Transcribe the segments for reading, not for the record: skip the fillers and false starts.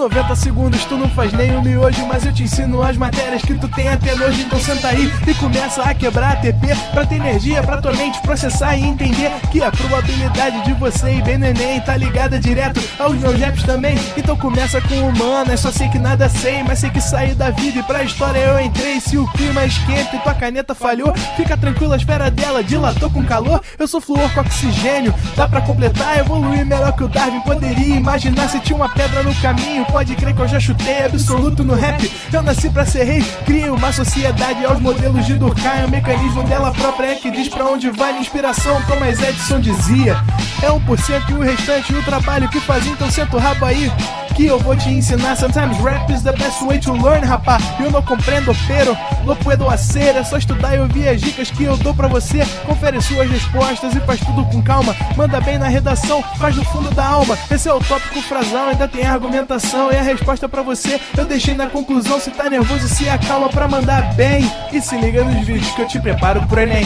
90 segundos tu não faz nem um miojo, mas eu te ensino as matérias que tu tem até nojo. Então senta aí e começa a quebrar a TP pra ter energia pra tua mente processar e entender que a probabilidade de você ir bem no Enem tá ligada direto aos meus raps também. Então começa com humanas, só sei que nada sei, mas sei que saí da vida e pra história eu entrei. Se o clima esquenta e tua caneta falhou, fica tranquilo, a esfera dela dilatou com calor. Eu sou flúor com oxigênio, dá pra completar, evoluir melhor que o Darwin poderia imaginar. Se tinha uma pedra no caminho, pode crer que eu já chutei absoluto no rap. Eu nasci pra ser rei, criei uma sociedade aos modelos de Durkheim. O mecanismo dela própria é que diz pra onde vai minha inspiração. Thomas Edison dizia, é 1% e o restante o trabalho que faz. Então senta o rabo aí que eu vou te ensinar. Sometimes rap is the best way to learn, rapá. Eu não compreendo, pero não puedo hacer. É só estudar e ouvir as dicas que eu dou pra você. Confere suas respostas e faz tudo com calma. Manda bem na redação, faz do fundo da alma. Esse é o tópico frasal, ainda tem argumentação. E a resposta pra você eu deixei na conclusão. Se tá nervoso, se acalma pra mandar bem. E se liga nos vídeos que eu te preparo pro Enem.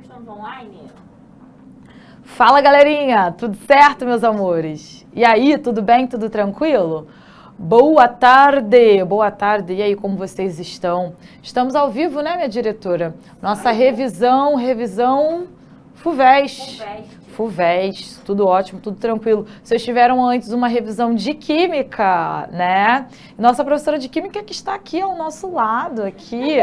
Estamos online? Fala, galerinha! Tudo certo, meus amores? E aí, tudo bem? Tudo tranquilo? Boa tarde! Boa tarde! E aí, como vocês estão? Estamos ao vivo, né, minha diretora? Nossa revisão FUVEST, tudo ótimo, tudo tranquilo. Vocês tiveram antes uma revisão de Química, né? Nossa professora de Química que está aqui ao nosso lado, aqui.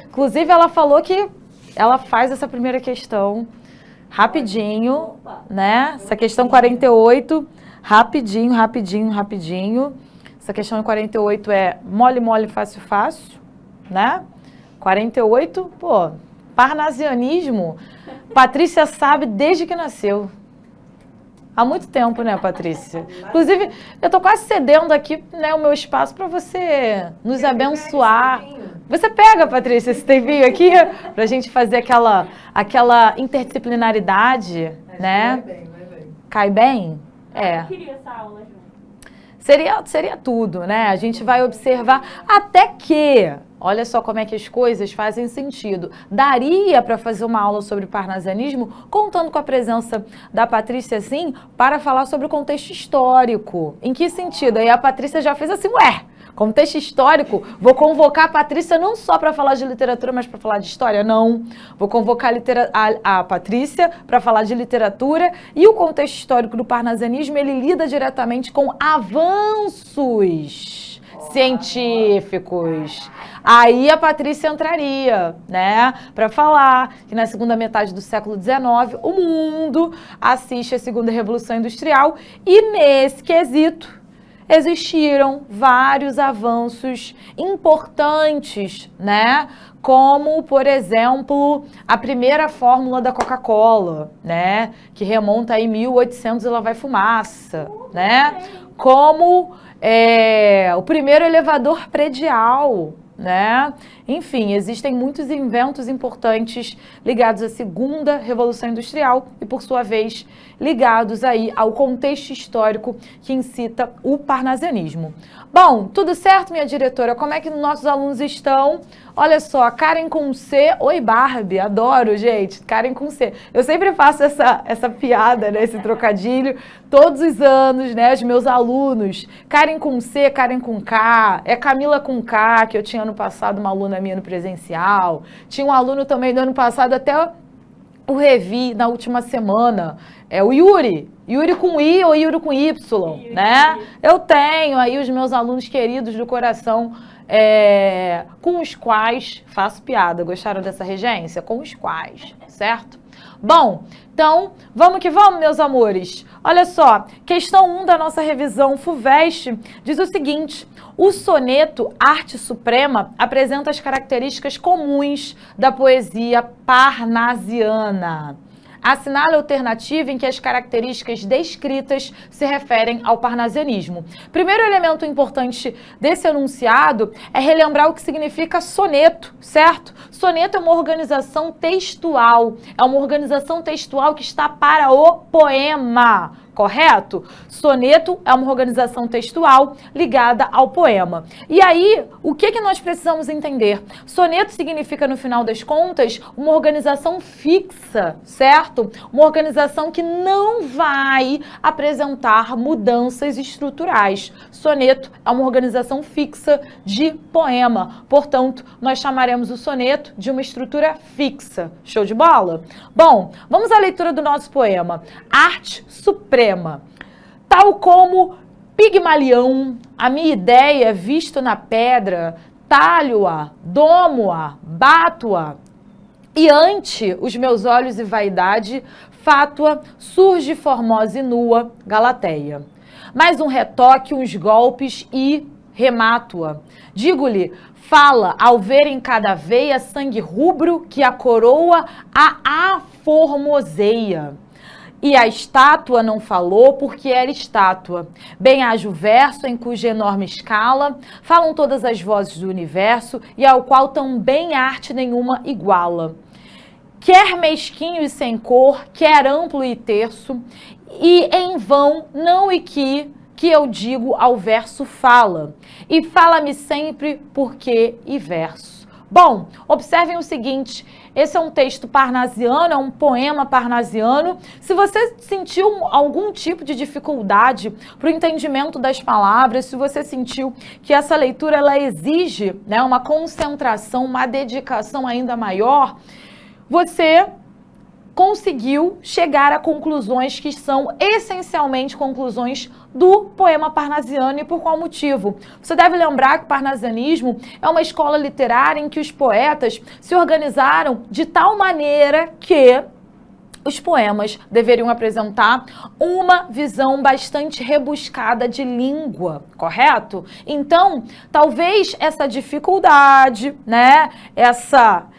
Inclusive, ela falou que ela faz essa primeira questão rapidinho, né? Essa questão 48, rapidinho. Essa questão 48 é mole, fácil, né? 48, pô, parnasianismo, Patrícia sabe desde que nasceu. Há muito tempo, né, Patrícia? Inclusive, eu tô quase cedendo aqui, né, o meu espaço para você nos abençoar. Você pega, Patrícia, esse tempinho aqui pra gente fazer aquela interdisciplinaridade, né? Vai bem. Cai bem? É. Eu queria essa aula junto. Seria tudo, né? A gente vai observar até que, olha só como é que as coisas fazem sentido. Daria para fazer uma aula sobre parnasianismo, contando com a presença da Patrícia, sim, para falar sobre o contexto histórico. Em que sentido? Aí a Patrícia já fez assim, contexto histórico, vou convocar a Patrícia não só para falar de literatura, mas para falar de história? Não. Vou convocar a Patrícia para falar de literatura e o contexto histórico do parnasianismo, ele lida diretamente com avanços científicos. Aí a Patrícia entraria, né, para falar que na segunda metade do século XIX o mundo assiste à segunda revolução industrial e nesse quesito existiram vários avanços importantes, né? Como, por exemplo, a primeira fórmula da Coca-Cola, né? Que remonta aí 1800 e lá vai fumaça, né? Como o primeiro elevador predial, né? Enfim, existem muitos inventos importantes ligados à segunda revolução industrial e, por sua vez, ligados aí ao contexto histórico que incita o parnasianismo. Bom, tudo certo, minha diretora? Como é que nossos alunos estão? Olha só, Karen com C. Oi, Barbie. Adoro, gente. Karen com C. Eu sempre faço essa piada, né? Esse trocadilho. Todos os anos, né? Os meus alunos. Karen com C, Karen com K. É Camila com K, que eu tinha ano passado uma aluna minha no presencial. Tinha um aluno também do ano passado, até o revi na última semana. É o Yuri. Yuri com I ou Yuri com Y, né? Eu tenho aí os meus alunos queridos do coração, com os quais faço piada. Gostaram dessa regência? Com os quais, certo? Bom, então, vamos que vamos, meus amores. Olha só, questão 1 da nossa revisão FUVEST diz o seguinte: o soneto Arte Suprema apresenta as características comuns da poesia parnasiana. Assinale a alternativa em que as características descritas se referem ao parnasianismo. Primeiro elemento importante desse enunciado é relembrar o que significa soneto, certo? Soneto é uma organização textual. É uma organização textual que está para o poema. correto? Soneto é uma organização textual ligada ao poema. E aí, o que nós precisamos entender? Soneto significa, no final das contas, uma organização fixa, certo? Uma organização que não vai apresentar mudanças estruturais. Soneto é uma organização fixa de poema. Portanto, nós chamaremos o soneto de uma estrutura fixa. Show de bola? Bom, vamos à leitura do nosso poema. Arte suprema. Tal como Pigmalião, a minha ideia visto na pedra, talho-a, domo-a, bato-a, e ante os meus olhos e vaidade, fátua, surge formosa e nua, Galateia. Mais um retoque, uns golpes e remato-a. Digo-lhe, fala, ao ver em cada veia sangue rubro que a coroa a aformoseia. E a estátua não falou porque era estátua. Bem haja o verso em cuja enorme escala falam todas as vozes do universo e ao qual também arte nenhuma iguala. Quer mesquinho e sem cor, quer amplo e terço, e em vão não e que eu digo ao verso fala, e fala-me sempre porque e verso. Bom, observem o seguinte, esse é um texto parnasiano, é um poema parnasiano. Se você sentiu algum tipo de dificuldade para o entendimento das palavras, se você sentiu que essa leitura ela exige, né, uma concentração, uma dedicação ainda maior, você conseguiu chegar a conclusões que são essencialmente conclusões do poema parnasiano. E por qual motivo? Você deve lembrar que o parnasianismo é uma escola literária em que os poetas se organizaram de tal maneira que os poemas deveriam apresentar uma visão bastante rebuscada de língua, correto? Então, talvez essa dificuldade, né,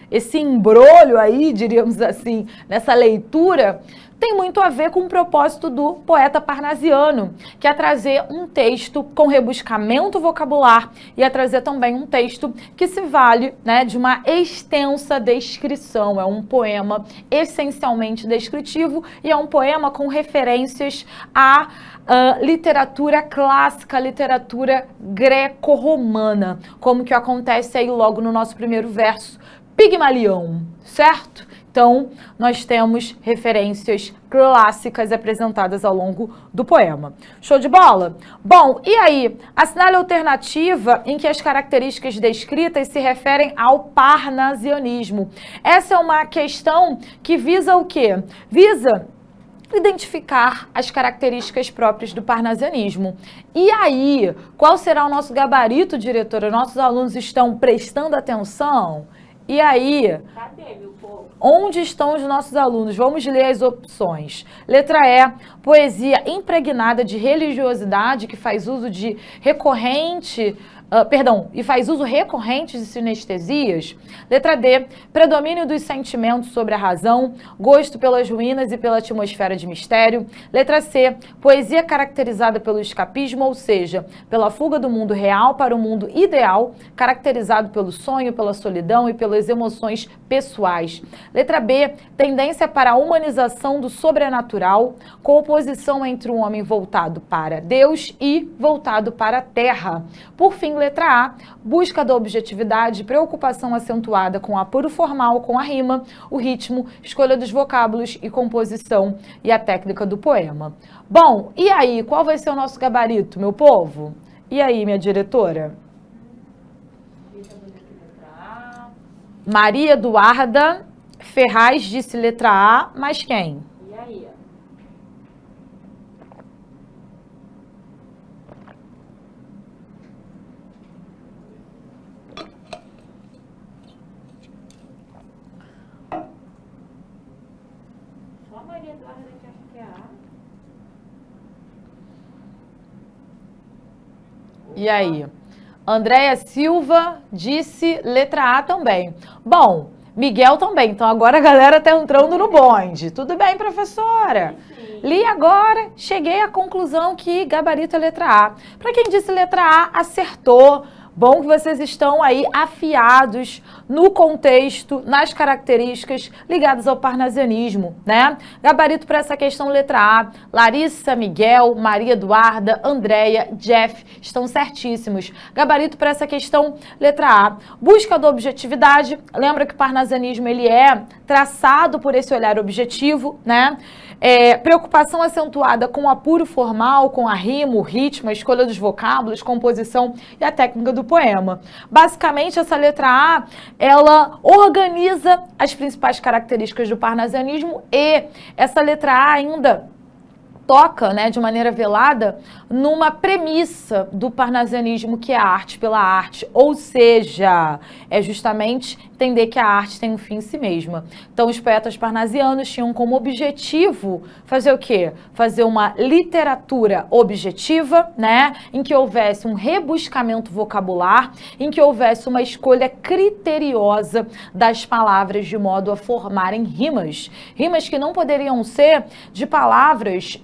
esse embrolho aí, diríamos assim, nessa leitura, tem muito a ver com o propósito do poeta parnasiano, que é trazer um texto com rebuscamento vocabular e é trazer também um texto que se vale, né, de uma extensa descrição. É um poema essencialmente descritivo e é um poema com referências à literatura clássica, literatura greco-romana, como que acontece aí logo no nosso primeiro verso. Pigmalião, certo? Então, nós temos referências clássicas apresentadas ao longo do poema. Show de bola? Bom, e aí? Assinale a alternativa em que as características descritas se referem ao parnasianismo. Essa é uma questão que visa o quê? Visa identificar as características próprias do parnasianismo. E aí, qual será o nosso gabarito, diretora? Nossos alunos estão prestando atenção? E aí, Cadê, meu povo? onde estão os nossos alunos? Vamos ler as opções. Letra E, poesia impregnada de religiosidade que faz uso de faz uso recorrente de sinestesias. Letra D, predomínio dos sentimentos sobre a razão, gosto pelas ruínas e pela atmosfera de mistério. Letra C, poesia caracterizada pelo escapismo, ou seja, pela fuga do mundo real para o mundo ideal, caracterizado pelo sonho, pela solidão e pelas emoções pessoais. Letra B, tendência para a humanização do sobrenatural, com oposição entre um homem voltado para Deus e voltado para a terra. Por fim, letra A, busca da objetividade, preocupação acentuada com o apuro formal, com a rima, o ritmo, escolha dos vocábulos e composição e a técnica do poema. Bom, e aí, qual vai ser o nosso gabarito, meu povo? E aí, minha diretora? Maria Eduarda Ferraz disse letra A, mas quem? E aí? Só a Maria Eduarda que acha que é A. E aí? Andréia Silva disse letra A também. Bom, Miguel também. Então agora a galera tá entrando no bonde. Tudo bem, professora? Sim. Li agora, cheguei à conclusão que gabarito é letra A. Para quem disse letra A, acertou. Bom que vocês estão aí afiados no contexto, nas características ligadas ao parnasianismo, né? Gabarito para essa questão, letra A, Larissa, Miguel, Maria Eduarda, Andréia, Jeff, estão certíssimos. Gabarito para essa questão, letra A, busca da objetividade, lembra que o parnasianismo ele é traçado por esse olhar objetivo, né? Preocupação acentuada com o apuro formal, com a rima, o ritmo, a escolha dos vocábulos, composição e a técnica do poema. Basicamente, essa letra A, ela organiza as principais características do parnasianismo e essa letra A ainda toca, né, de maneira velada, numa premissa do parnasianismo, que é a arte pela arte, ou seja, é justamente entender que a arte tem um fim em si mesma. Então, os poetas parnasianos tinham como objetivo fazer o quê? Fazer uma literatura objetiva, né, em que houvesse um rebuscamento vocabular, em que houvesse uma escolha criteriosa das palavras de modo a formarem rimas. Rimas que não poderiam ser de palavras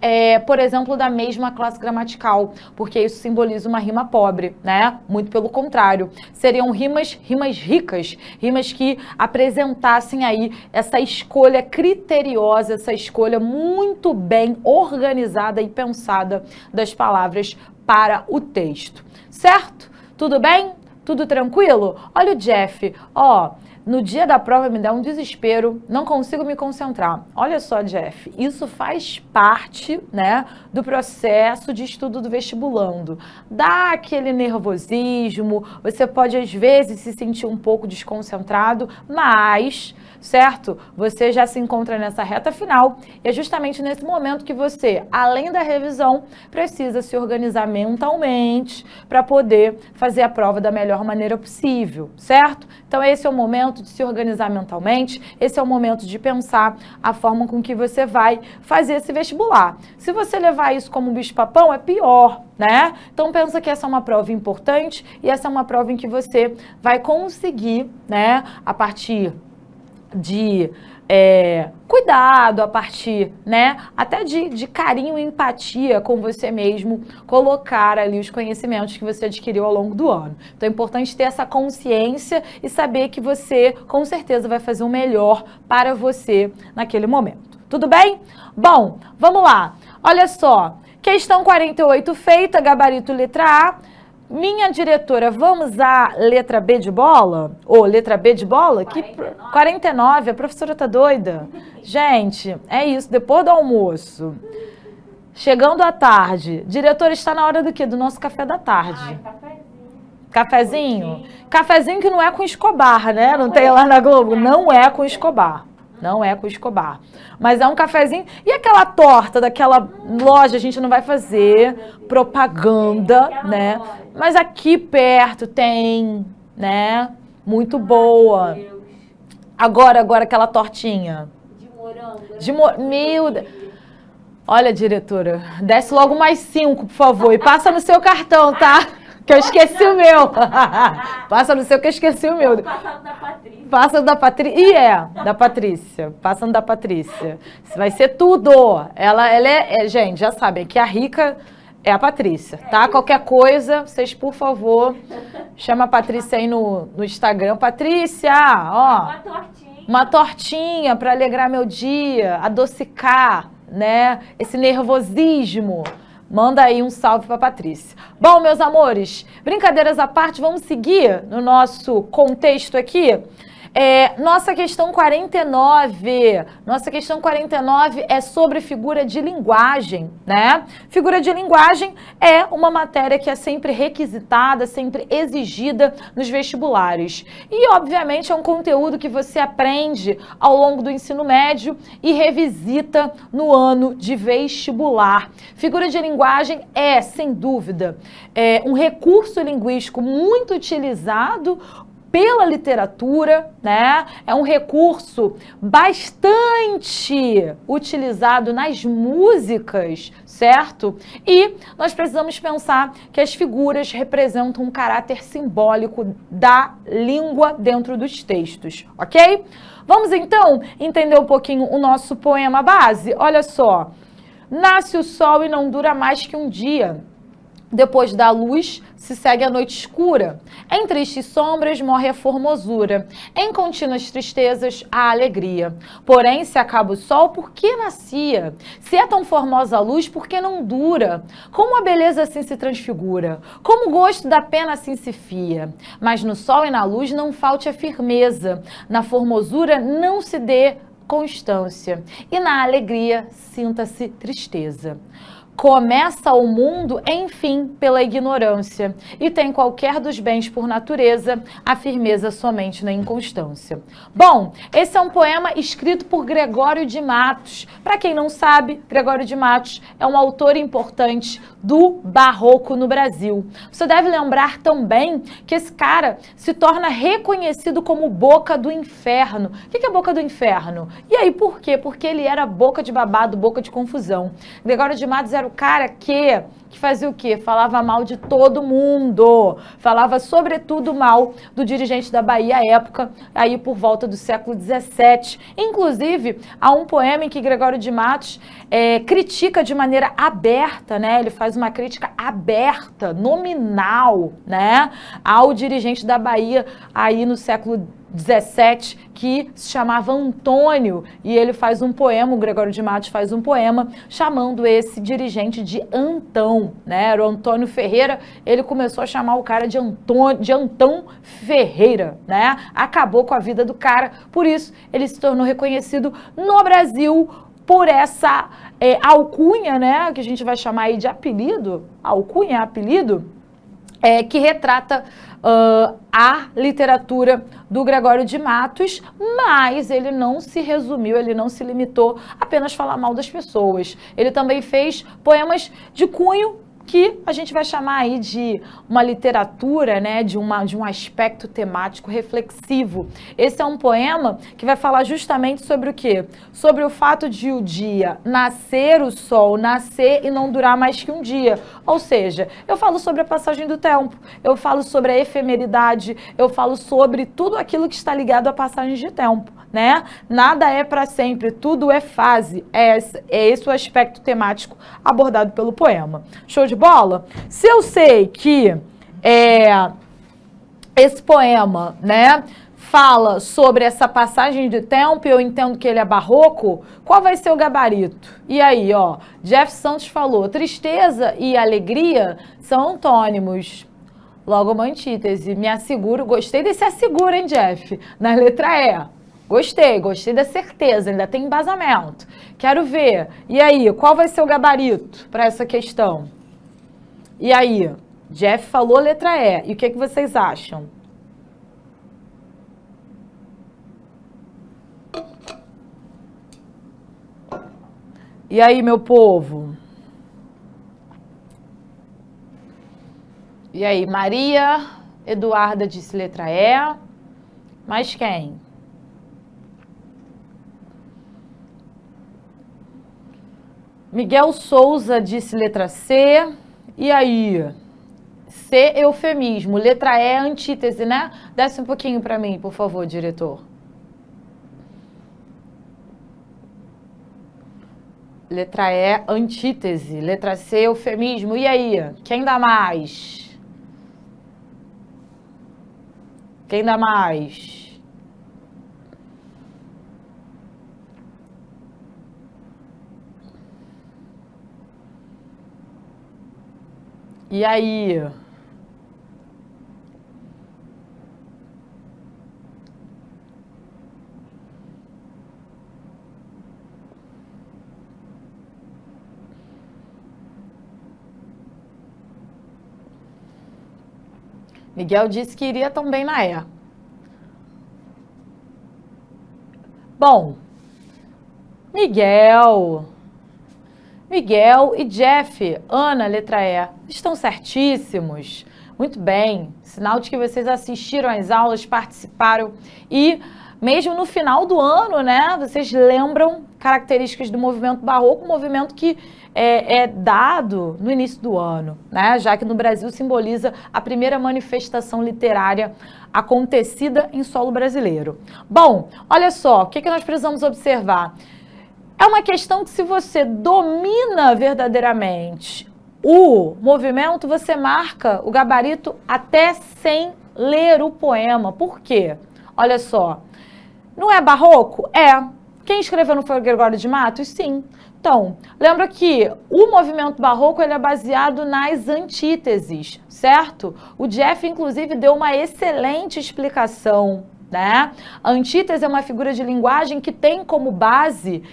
por exemplo, da mesma classe gramatical, porque isso simboliza uma rima pobre, né? Muito pelo contrário. Seriam rimas ricas, rimas que apresentassem aí essa escolha criteriosa, essa escolha muito bem organizada e pensada das palavras para o texto. Certo? Tudo bem? Tudo tranquilo? Olha o Jeff, ó. No dia da prova me dá um desespero, não consigo me concentrar. Olha só, Jeff, isso faz parte, né, do processo de estudo do vestibulando. Dá aquele nervosismo, você pode às vezes se sentir um pouco desconcentrado, mas, certo, você já se encontra nessa reta final e é justamente nesse momento que você, além da revisão, precisa se organizar mentalmente para poder fazer a prova da melhor maneira possível, certo? Então esse é o momento de se organizar mentalmente, esse é o momento de pensar a forma com que você vai fazer esse vestibular. Se você levar isso como bicho-papão, é pior, né? Então pensa que essa é uma prova importante e essa é uma prova em que você vai conseguir, né, a partir de cuidado, a partir, né, até de carinho e empatia com você mesmo, colocar ali os conhecimentos que você adquiriu ao longo do ano. Então é importante ter essa consciência e saber que você, com certeza, vai fazer o melhor para você naquele momento. Tudo bem? Bom, vamos lá. Olha só, questão 48 feita, gabarito letra A. Minha diretora, vamos à letra B de bola? Ou letra B de bola? 49, a professora tá doida. Gente, é isso, depois do almoço. Chegando à tarde. Diretora, está na hora do quê? Do nosso café da tarde. Ai, cafezinho. Cafezinho? Cafezinho que não é com Escobar, né? Não tem lá na Globo? Não é com Escobar. Não é com Escobar. Mas é um cafezinho. E aquela torta daquela loja, a gente não vai fazer propaganda, né? Mas aqui perto tem, né? Muito boa. Agora aquela tortinha. De morango. Meu Deus. Olha, diretora, desce logo mais 5, por favor. E passa no seu cartão, tá? Que eu esqueci o meu. Passa no seu que eu esqueci o meu. Passando da Patrícia. Passando da Patrícia. Da Patrícia. Passando da Patrícia. Isso vai ser tudo. Ela gente, já sabem que a rica é a Patrícia, tá? Qualquer coisa, vocês, por favor, chama a Patrícia aí no Instagram. Patrícia, ó. Uma tortinha. Uma tortinha para alegrar meu dia, adocicar, né? Esse nervosismo. Manda aí um salve para Patrícia. Bom, meus amores, brincadeiras à parte, vamos seguir no nosso contexto aqui? Nossa questão 49. Nossa questão 49 é sobre figura de linguagem, né? Figura de linguagem é uma matéria que é sempre requisitada, sempre exigida nos vestibulares. E, obviamente, é um conteúdo que você aprende ao longo do ensino médio e revisita no ano de vestibular. Figura de linguagem é, sem dúvida, um recurso linguístico muito utilizado pela literatura, né? É um recurso bastante utilizado nas músicas, certo? E nós precisamos pensar que as figuras representam um caráter simbólico da língua dentro dos textos, ok? Vamos então entender um pouquinho o nosso poema base? Olha só. Nasce o sol e não dura mais que um dia. Depois da luz, se segue a noite escura. Em tristes sombras morre a formosura. Em contínuas tristezas, a alegria. Porém, se acaba o sol, por que nascia? Se é tão formosa a luz, por que não dura? Como a beleza assim se transfigura? Como o gosto da pena assim se fia? Mas no sol e na luz não falte a firmeza. Na formosura não se dê constância. E na alegria sinta-se tristeza. Começa o mundo, enfim, pela ignorância, e tem qualquer dos bens por natureza, a firmeza somente na inconstância. Bom, esse é um poema escrito por Gregório de Matos. Para quem não sabe, Gregório de Matos é um autor importante do Barroco no Brasil. Você deve lembrar também que esse cara se torna reconhecido como Boca do Inferno. O que é Boca do Inferno? E aí, por quê? Porque ele era boca de babado, boca de confusão. Gregório de Matos era o cara que fazia o quê? Falava mal de todo mundo. Falava, sobretudo, mal do dirigente da Bahia à época, aí por volta do século XVII. Inclusive, há um poema em que Gregório de Matos critica de maneira aberta, né? Ele faz uma crítica aberta, nominal, né? Ao dirigente da Bahia aí no século 17, que se chamava Antônio, e ele faz um poema, o Gregório de Matos faz um poema chamando esse dirigente de Antão, né? Era o Antônio Ferreira, ele começou a chamar o cara de Antão Ferreira, né? Acabou com a vida do cara, por isso ele se tornou reconhecido no Brasil por essa alcunha, né? Que a gente vai chamar aí de apelido, alcunha, apelido, que retrata a literatura do Gregório de Matos, mas ele não se resumiu, ele não se limitou a apenas falar mal das pessoas. Ele também fez poemas de cunho que a gente vai chamar aí de uma literatura, né, de um aspecto temático reflexivo. Esse é um poema que vai falar justamente sobre o quê? Sobre o fato de o dia nascer, o sol nascer e não durar mais que um dia. Ou seja, eu falo sobre a passagem do tempo, eu falo sobre a efemeridade, eu falo sobre tudo aquilo que está ligado à passagem de tempo, né? Nada é para sempre, tudo é fase. É esse o aspecto temático abordado pelo poema. Show de bola? Se eu sei que esse poema, né, fala sobre essa passagem de tempo e eu entendo que ele é barroco, qual vai ser o gabarito? E aí, ó, Jeff Santos falou, tristeza e alegria são antônimos. Logo uma antítese, me asseguro, gostei desse asseguro, hein, Jeff? Na letra E. Gostei da certeza, ainda tem embasamento. Quero ver. E aí, qual vai ser o gabarito para essa questão? E aí, Jeff falou letra E. E o que vocês acham? E aí, meu povo? E aí, Maria Eduarda disse letra E. Mais quem? Miguel Souza disse letra C. E aí? C, eufemismo. Letra E, antítese, né? Desce um pouquinho para mim, por favor, diretor. Letra E, antítese. Letra C, eufemismo. E aí? Quem dá mais? Quem dá mais? E aí? Miguel disse que iria também na E. Bom, Miguel e Jeff, Ana, letra E, estão certíssimos. Muito bem, sinal de que vocês assistiram às aulas, participaram e mesmo no final do ano, né, vocês lembram características do movimento barroco, um movimento que é dado no início do ano, né, já que no Brasil simboliza a primeira manifestação literária acontecida em solo brasileiro. Bom, olha só, o que nós precisamos observar? É uma questão que se você domina verdadeiramente o movimento, você marca o gabarito até sem ler o poema. Por quê? Olha só, não é barroco? É. Quem escreveu não foi o Gregório de Matos? Sim. Então, lembra que o movimento barroco ele é baseado nas antíteses, certo? O Jeff, inclusive, deu uma excelente explicação, né? A antítese é uma figura de linguagem que tem como base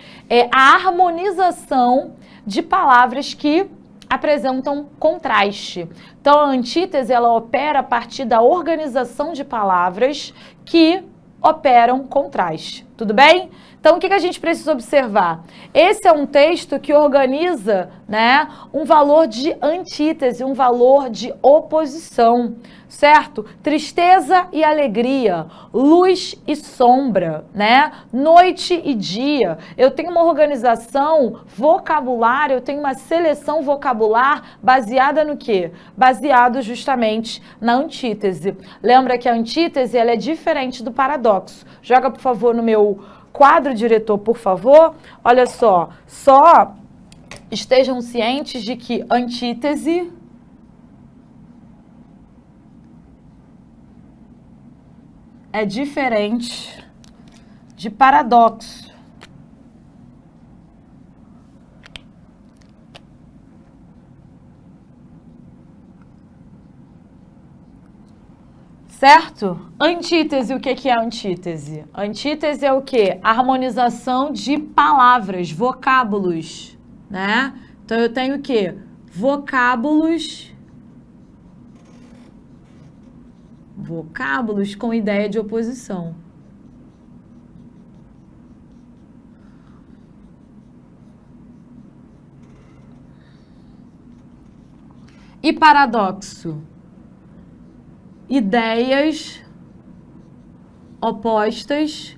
a harmonização de palavras que apresentam contraste. Então, a antítese ela opera a partir da organização de palavras que operam contraste. Tudo bem? Então, o que a gente precisa observar? Esse é um texto que organiza, né, um valor de antítese, um valor de oposição, certo? Tristeza e alegria, luz e sombra, né? Noite e dia. Eu tenho uma organização vocabular, eu tenho uma seleção vocabular baseada no quê? Baseado justamente na antítese. Lembra que a antítese ela é diferente do paradoxo. Joga, por favor, no meu quadro, diretor, por favor. Olha só estejam cientes de que antítese é diferente de paradoxo. Certo? Antítese, o que é antítese? Antítese é o quê? Harmonização de palavras, vocábulos, né? Então, eu tenho o quê? Vocábulos com ideia de oposição. E paradoxo? Ideias opostas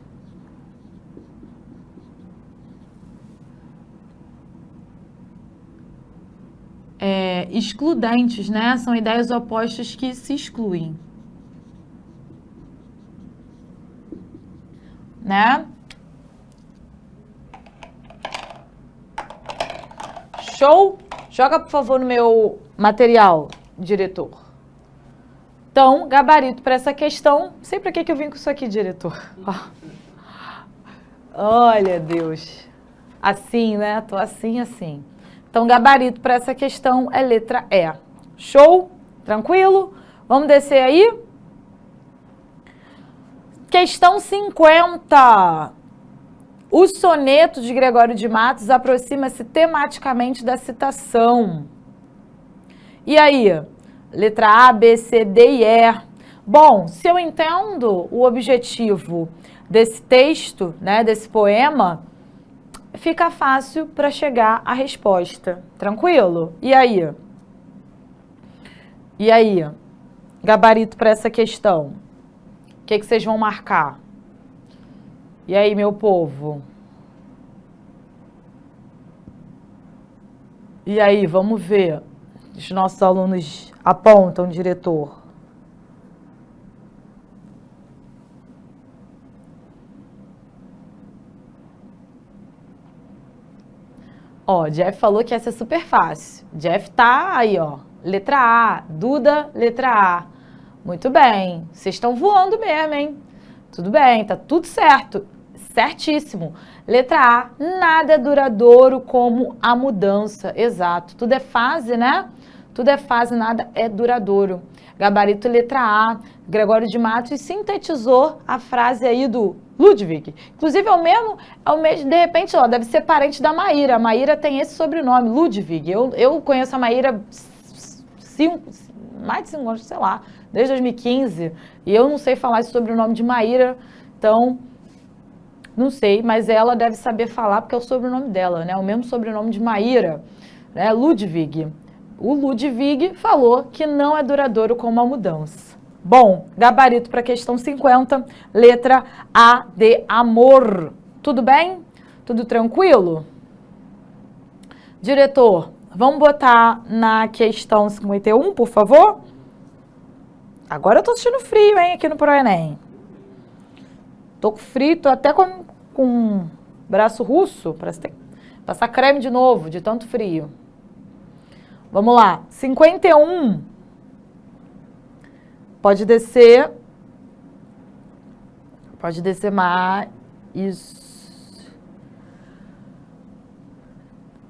excludentes, né? São ideias opostas que se excluem, né? Show? Joga, por favor, no meu material, diretor. Então, gabarito para essa questão. Não sei para que eu vim com isso aqui, diretor. Olha, Deus. Assim, né? Tô assim, assim. Então, gabarito para essa questão é letra E. Show? Tranquilo? Vamos descer aí? Questão 50. O soneto de Gregório de Matos aproxima-se tematicamente da citação. E aí? Letra A, B, C, D e E. Bom, se eu entendo o objetivo desse texto, né, desse poema, fica fácil para chegar à resposta. Tranquilo? E aí? E aí? Gabarito para essa questão. O que vocês vão marcar? E aí, meu povo? E aí, vamos ver. Os nossos alunos apontam, diretor. Ó, Jeff falou que essa é super fácil. Jeff tá aí, ó. Letra A. Duda, letra A. Muito bem. Vocês estão voando mesmo, hein? Tudo bem, tá tudo certo. Certíssimo. Letra A. Nada é duradouro como a mudança. Exato. Tudo é fase, né? Tudo é fase, nada é duradouro. Gabarito letra A. Gregório de Matos sintetizou a frase aí do Ludwig. Inclusive é o mesmo, de repente, ó, deve ser parente da Maíra. A Maíra tem esse sobrenome, Ludwig. Eu conheço a Maíra mais de 5 anos, sei lá, desde 2015. E eu não sei falar esse sobrenome de Maíra, então não sei, mas ela deve saber falar porque é o sobrenome dela, né? O mesmo sobrenome de Maíra, né? Ludwig. O Ludwig falou que não é duradouro como a mudança. Bom, gabarito para a questão 50, letra A de amor. Tudo bem? Tudo tranquilo? Diretor, vamos botar na questão 51, por favor? Agora eu tô sentindo frio, hein, aqui no ProEnem. Tô com frio, tô até com braço russo, parece que tem que passar creme de novo, de tanto frio. Vamos lá. 51. Pode descer. Pode descer mais. Isso.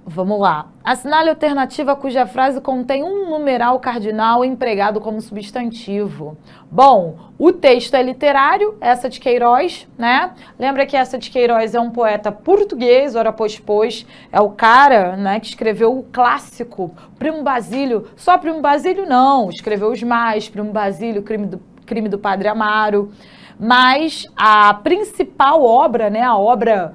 Vamos lá. Assinale a alternativa cuja frase contém um numeral cardinal empregado como substantivo. Bom, o texto é literário, Eça de Queiroz, né? Lembra que Eça de Queiroz é um poeta português, ora pois, é o cara, né, que escreveu o clássico Primo Basílio. Só Primo Basílio não, escreveu os mais, Primo Basílio, Crime do Padre Amaro. Mas a principal obra, né, a obra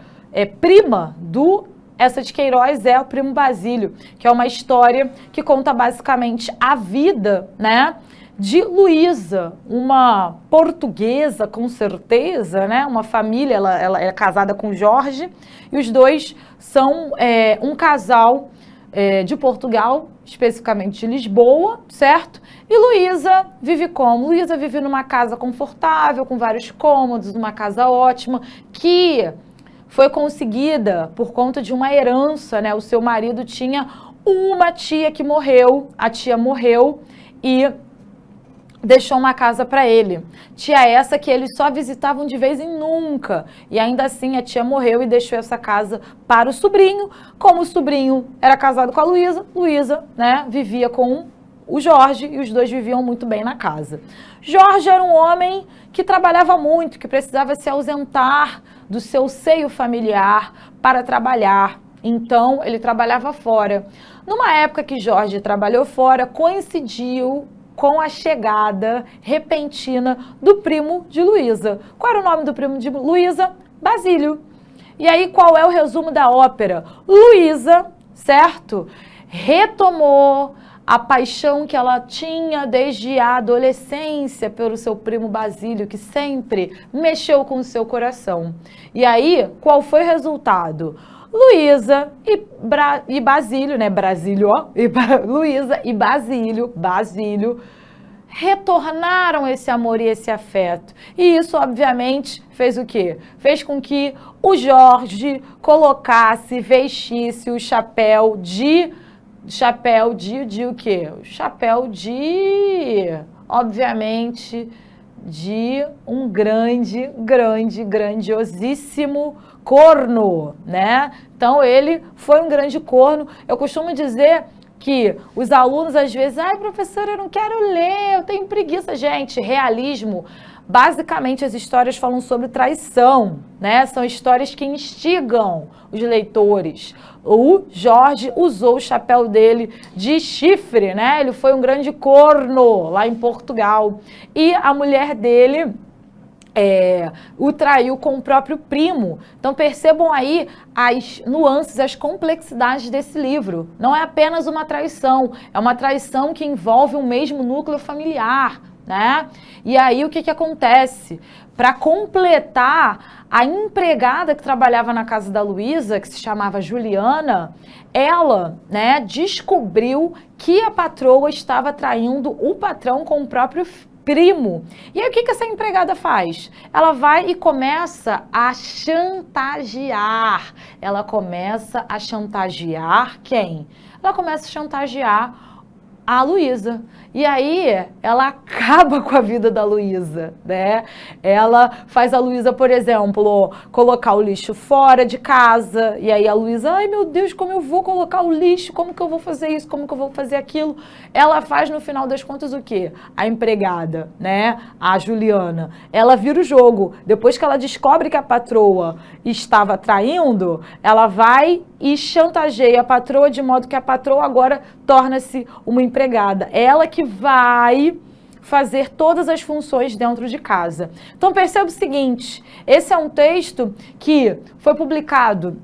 prima do Eça de Queiroz é o Primo Basílio, que é uma história que conta basicamente a vida, né, de Luísa, uma portuguesa com certeza, né, uma família, ela é casada com Jorge, e os dois são um casal de Portugal, especificamente de Lisboa, certo? E Luísa vive como? Luísa vive numa casa confortável, com vários cômodos, uma casa ótima, que foi conseguida por conta de uma herança, né? O seu marido tinha uma tia que morreu, a tia morreu e deixou uma casa para ele. Tia essa que eles só visitavam de vez em nunca. E ainda assim a tia morreu e deixou essa casa para o sobrinho. Como o sobrinho era casado com a Luísa, né, vivia com o Jorge e os dois viviam muito bem na casa. Jorge era um homem que trabalhava muito, que precisava se ausentar do seu seio familiar para trabalhar. Então, ele trabalhava fora. Numa época que Jorge trabalhou fora, coincidiu com a chegada repentina do primo de Luísa. Qual era o nome do primo de Luísa? Basílio. E aí, qual é o resumo da ópera? Luísa, certo? Retomou a paixão que ela tinha desde a adolescência pelo seu primo Basílio, que sempre mexeu com o seu coração. E aí, qual foi o resultado? Luísa e Basílio, né? Brasílio, ó. Luísa e Basílio retornaram esse amor e esse afeto. E isso, obviamente, fez o quê? Fez com que o Jorge colocasse, vestisse o chapéu de o quê? O chapéu de, obviamente, de um grandiosíssimo corno, né? Então, ele foi um grande corno. Eu costumo dizer que os alunos, às vezes, ai, professora, eu não quero ler, eu tenho preguiça. Gente, realismo, basicamente, as histórias falam sobre traição, né? São histórias que instigam os leitores. O Jorge usou o chapéu dele de chifre, né? Ele foi um grande corno lá em Portugal. E a mulher dele o traiu com o próprio primo. Então percebam aí as nuances, as complexidades desse livro. Não é apenas uma traição, é uma traição que envolve o mesmo núcleo familiar, né? E aí o que acontece? Para completar, a empregada que trabalhava na casa da Luísa, que se chamava Juliana, ela, né, descobriu que a patroa estava traindo o patrão com o próprio primo. E aí o que essa empregada faz? Ela vai e começa a chantagear. Ela começa a chantagear quem? Ela começa a chantagear a Luísa. E aí, ela acaba com a vida da Luísa, né? Ela faz a Luísa, por exemplo, colocar o lixo fora de casa. E aí a Luísa, ai meu Deus, como eu vou colocar o lixo? Como que eu vou fazer isso? Como que eu vou fazer aquilo? Ela faz, no final das contas, o quê? A empregada, né? A Juliana. Ela vira o jogo. Depois que ela descobre que a patroa estava traindo, ela vai e chantageia a patroa de modo que a patroa agora torna-se uma empregada. Ela que vai fazer todas as funções dentro de casa. Então perceba o seguinte, esse é um texto que foi publicado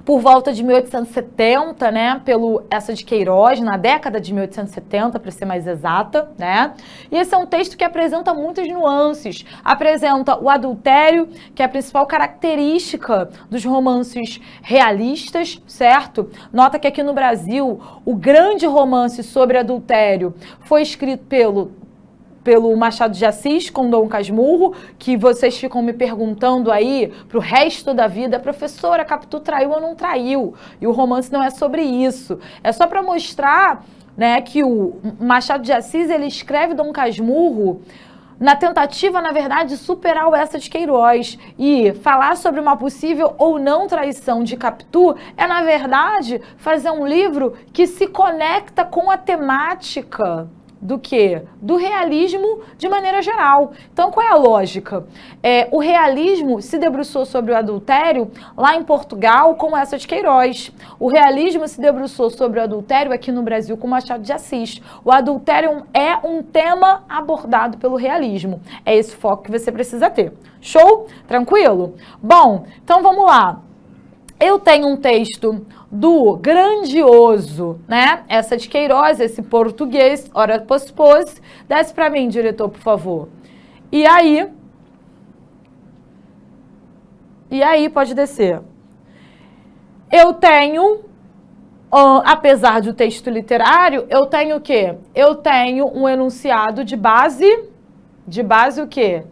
por volta de 1870, né, pelo Eça de Queiroz, na década de 1870, para ser mais exata, né? E esse é um texto que apresenta muitas nuances. Apresenta o adultério, que é a principal característica dos romances realistas, certo? Nota que aqui no Brasil, o grande romance sobre adultério foi escrito pelo Machado de Assis, com Dom Casmurro, que vocês ficam me perguntando aí pro resto da vida, professora, Capitu traiu ou não traiu? E o romance não é sobre isso. É só para mostrar né, que o Machado de Assis, ele escreve Dom Casmurro na tentativa, na verdade, de superar o Eça de Queiroz. E falar sobre uma possível ou não traição de Capitu é, na verdade, fazer um livro que se conecta com a temática do quê? Do realismo de maneira geral. Então, qual é a lógica? O realismo se debruçou sobre o adultério lá em Portugal com Eça de Queiroz. O realismo se debruçou sobre o adultério aqui no Brasil com Machado de Assis. O adultério é um tema abordado pelo realismo. É esse foco que você precisa ter. Show? Tranquilo? Bom, então vamos lá. Eu tenho um texto do grandioso, né? Eça de Queiroz, esse português, ora pospôs. Desce para mim, diretor, por favor. E aí, pode descer. Eu tenho, apesar do texto literário, eu tenho o quê? Eu tenho um enunciado de base o quê?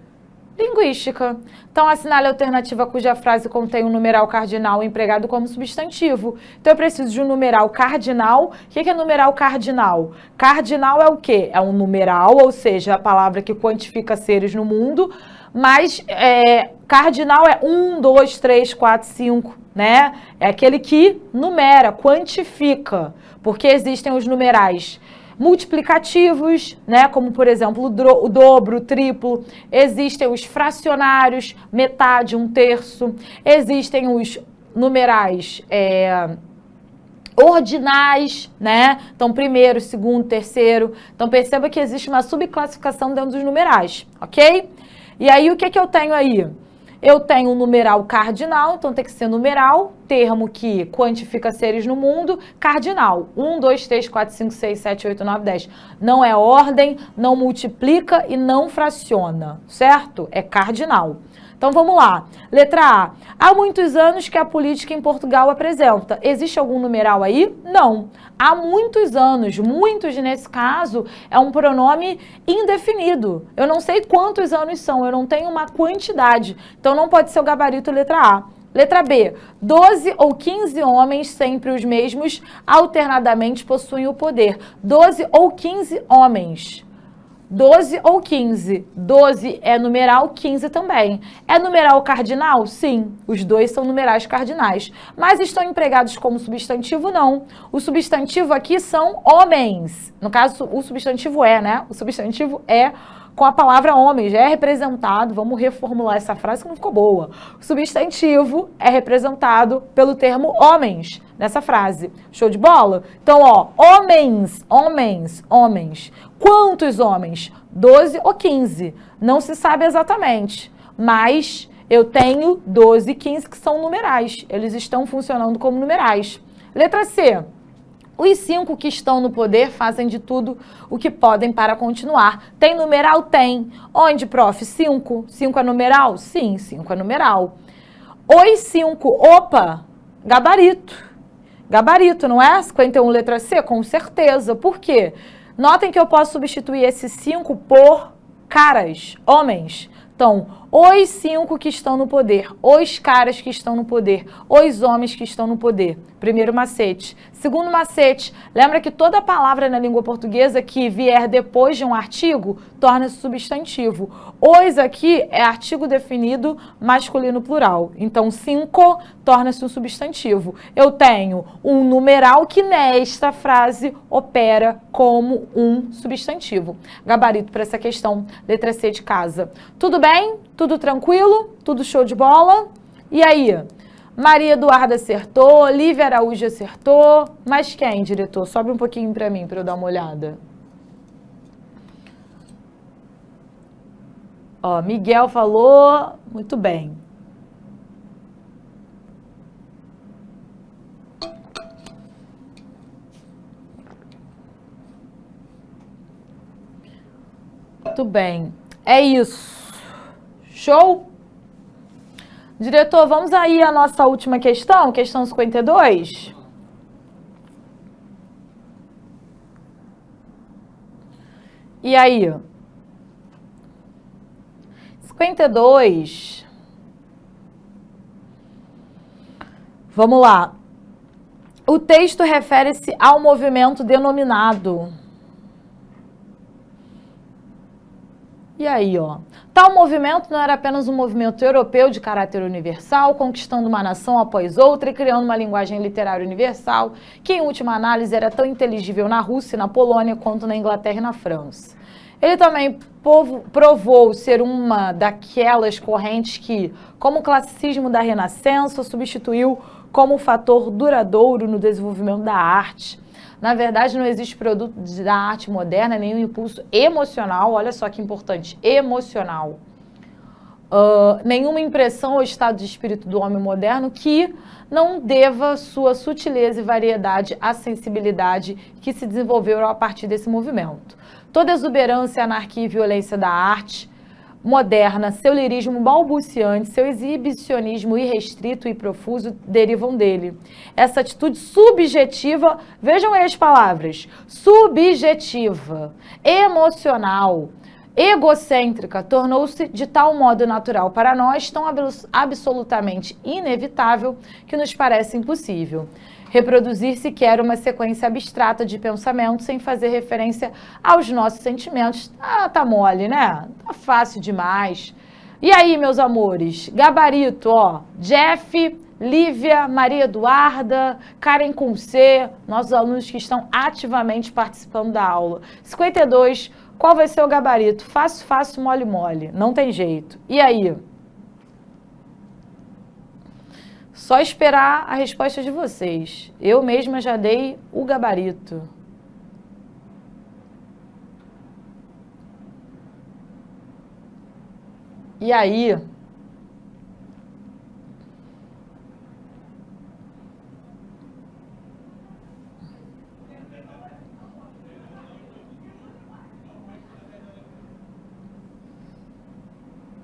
Linguística. Então, assinale a alternativa cuja frase contém um numeral cardinal empregado como substantivo. Então, eu preciso de um numeral cardinal. O que é numeral cardinal? Cardinal é o quê? É um numeral, ou seja, a palavra que quantifica seres no mundo, mas cardinal é 1, 2, 3, 4, 5, né? É aquele que numera, quantifica, porque existem os numerais multiplicativos, né, como por exemplo o dobro, o triplo, existem os fracionários, metade, 1/3, existem os numerais ordinais, né, então primeiro, segundo, terceiro, então perceba que existe uma subclassificação dentro dos numerais, ok? E aí o que eu tenho aí? Eu tenho um numeral cardinal, então tem que ser numeral, termo que quantifica seres no mundo, cardinal. 1, 2, 3, 4, 5, 6, 7, 8, 9, 10. Não é ordem, não multiplica e não fraciona, certo? É cardinal. Então vamos lá. Letra A. Há muitos anos que a política em Portugal apresenta. Existe algum numeral aí? Não. Há muitos anos. Muitos, nesse caso, é um pronome indefinido. Eu não sei quantos anos são, eu não tenho uma quantidade. Então não pode ser o gabarito letra A. Letra B. 12 ou 15 homens, sempre os mesmos, alternadamente possuem o poder. 12 ou 15 homens. 12 ou 15. 12 é numeral, 15 também. É numeral cardinal? Sim, os dois são numerais cardinais. Mas estão empregados como substantivo? Não. O substantivo aqui são homens. No caso, o substantivo é, né? O substantivo é com a palavra homens, é representado, vamos reformular essa frase que não ficou boa. O substantivo é representado pelo termo homens nessa frase. Show de bola? Então, ó, homens, homens, homens. Quantos homens? 12 ou 15? Não se sabe exatamente, mas eu tenho 12 e 15 que são numerais. Eles estão funcionando como numerais. Letra C. Os 5 que estão no poder fazem de tudo o que podem para continuar. Tem numeral? Tem. Onde, prof? 5. 5 é numeral? Sim, 5 é numeral. Os 5, opa, gabarito. Gabarito, não é? 51 letra C? Com certeza. Por quê? Notem que eu posso substituir esse 5 por caras, homens. Então, os 5 que estão no poder, os caras que estão no poder, os homens que estão no poder. Primeiro macete. Segundo macete, lembra que toda palavra na língua portuguesa que vier depois de um artigo torna-se substantivo. Os aqui é artigo definido masculino plural. Então, 5 torna-se um substantivo. Eu tenho um numeral que nesta frase opera como um substantivo. Gabarito para essa questão, letra C de casa. Tudo bem? Tudo tranquilo? Tudo show de bola? E aí? Maria Eduarda acertou, Lívia Araújo acertou. Mas quem, diretor? Sobe um pouquinho para mim, para eu dar uma olhada. Ó, Miguel falou, muito bem. Muito bem. É isso. Show? Diretor, vamos aí à nossa última questão, questão 52. E aí? 52. Vamos lá. O texto refere-se ao movimento denominado. E aí, ó. Tal movimento não era apenas um movimento europeu de caráter universal, conquistando uma nação após outra e criando uma linguagem literária universal, que em última análise era tão inteligível na Rússia e na Polônia quanto na Inglaterra e na França. Ele também provou ser uma daquelas correntes que, como o classicismo da Renascença, substituiu como fator duradouro no desenvolvimento da arte. Na verdade, não existe produto da arte moderna, nenhum impulso emocional, olha só que importante, emocional. Nenhuma impressão ou estado de espírito do homem moderno que não deva sua sutileza e variedade à sensibilidade que se desenvolveu a partir desse movimento. Toda exuberância, anarquia e violência da arte moderna, seu lirismo balbuciante, seu exibicionismo irrestrito e profuso derivam dele. Essa atitude subjetiva, vejam aí as palavras, subjetiva, emocional, egocêntrica, tornou-se de tal modo natural para nós, tão absolutamente inevitável, que nos parece impossível reproduzir sequer uma sequência abstrata de pensamentos sem fazer referência aos nossos sentimentos. Ah, tá mole, né? Tá fácil demais. E aí, meus amores? Gabarito, ó. Jeff, Lívia, Maria Eduarda, Karen com C, nossos alunos que estão ativamente participando da aula. 52, qual vai ser o gabarito? Fácil, fácil, mole, mole. Não tem jeito. E aí? Só esperar a resposta de vocês. Eu mesma já dei o gabarito. E aí?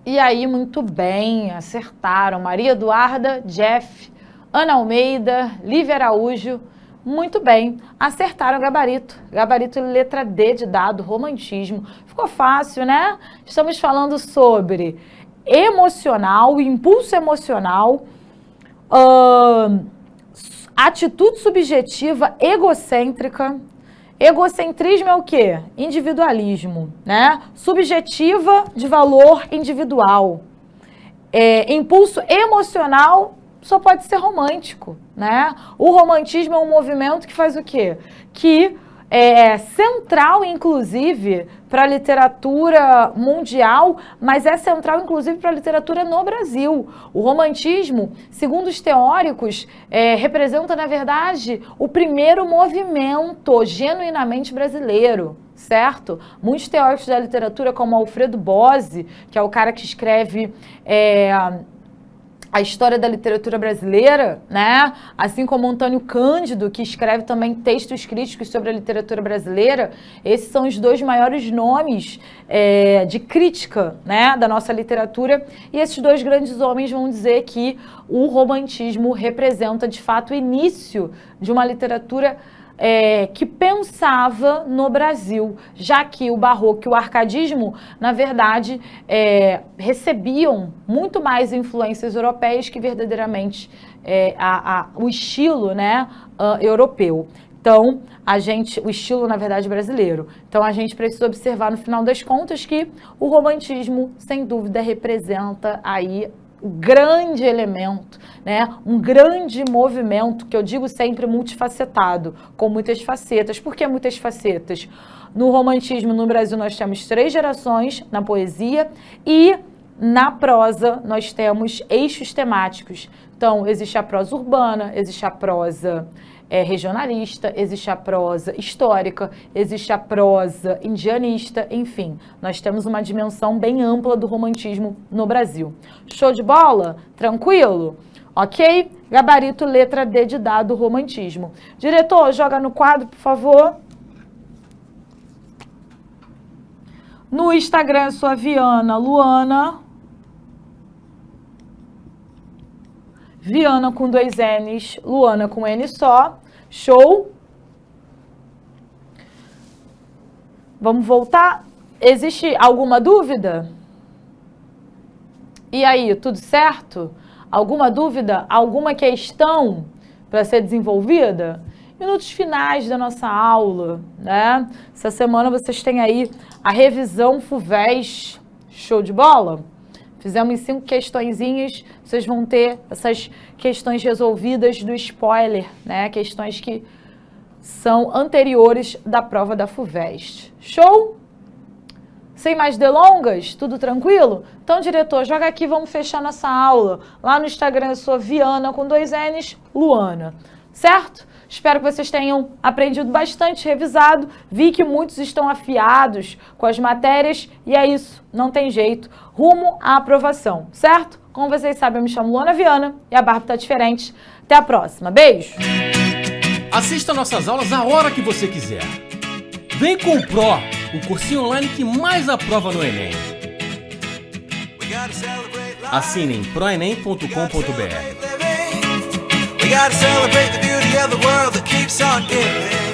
E aí, muito bem, acertaram. Maria Eduarda, Jeff, Ana Almeida, Lívia Araújo, muito bem, acertaram o gabarito. Gabarito letra D de dado, romantismo. Ficou fácil, né? Estamos falando sobre emocional, impulso emocional, atitude subjetiva, egocêntrica. Egocentrismo é o quê? Individualismo, né? Subjetiva de valor individual. Impulso emocional só pode ser romântico, né? O romantismo é um movimento que faz o quê? Que é central, inclusive, para a literatura mundial, mas é central, inclusive, para a literatura no Brasil. O romantismo, segundo os teóricos, representa, na verdade, o primeiro movimento genuinamente brasileiro, certo? Muitos teóricos da literatura, como Alfredo Bose, que é o cara que escreve a história da literatura brasileira, né? Assim como Antônio Cândido, que escreve também textos críticos sobre a literatura brasileira, esses são os dois maiores nomes de crítica, né, da nossa literatura, e esses dois grandes homens vão dizer que o romantismo representa, de fato, o início de uma literatura que pensava no Brasil, já que o barroco e o arcadismo, na verdade, recebiam muito mais influências europeias que verdadeiramente o estilo, né, europeu. Então, o estilo, na verdade, brasileiro. Então, a gente precisa observar, no final das contas, que o romantismo, sem dúvida, representa aí o grande elemento, né? Um grande movimento, que eu digo sempre multifacetado, com muitas facetas. Por que muitas facetas? No romantismo, no Brasil, nós temos 3 gerações na poesia e na prosa nós temos eixos temáticos. Então, existe a prosa urbana, existe a prosa regionalista, existe a prosa histórica, existe a prosa indianista, enfim, nós temos uma dimensão bem ampla do romantismo no Brasil. Show de bola? Tranquilo? Ok? Gabarito, letra D de dado, romantismo. Diretor, joga no quadro, por favor. No Instagram, eu sou a Viana Luana. Viana com 2 N's, Luana com N só. Show? Vamos voltar? Existe alguma dúvida? E aí, tudo certo? Alguma dúvida? Alguma questão? para ser desenvolvida? Minutos finais da nossa aula, né? Essa semana vocês têm aí a revisão FUVEST, show de bola? Fizemos 5 questõezinhas, vocês vão ter essas questões resolvidas do spoiler, né? Questões que são anteriores da prova da FUVEST. Show? Sem mais delongas, tudo tranquilo? Então, diretor, joga aqui, vamos fechar nossa aula. Lá no Instagram eu sou Viana, com 2 N's, Luana. Certo? Espero que vocês tenham aprendido bastante, revisado. Vi que muitos estão afiados com as matérias e é isso, não tem jeito. Rumo à aprovação, certo? Como vocês sabem, eu me chamo Luana Viana e a barba tá diferente. Até a próxima. Beijo! Assista nossas aulas a hora que você quiser. Vem com o Pro, o cursinho online que mais aprova no Enem. Assine em proenem.com.br. We gotta celebrate the beauty of the world that keeps on giving.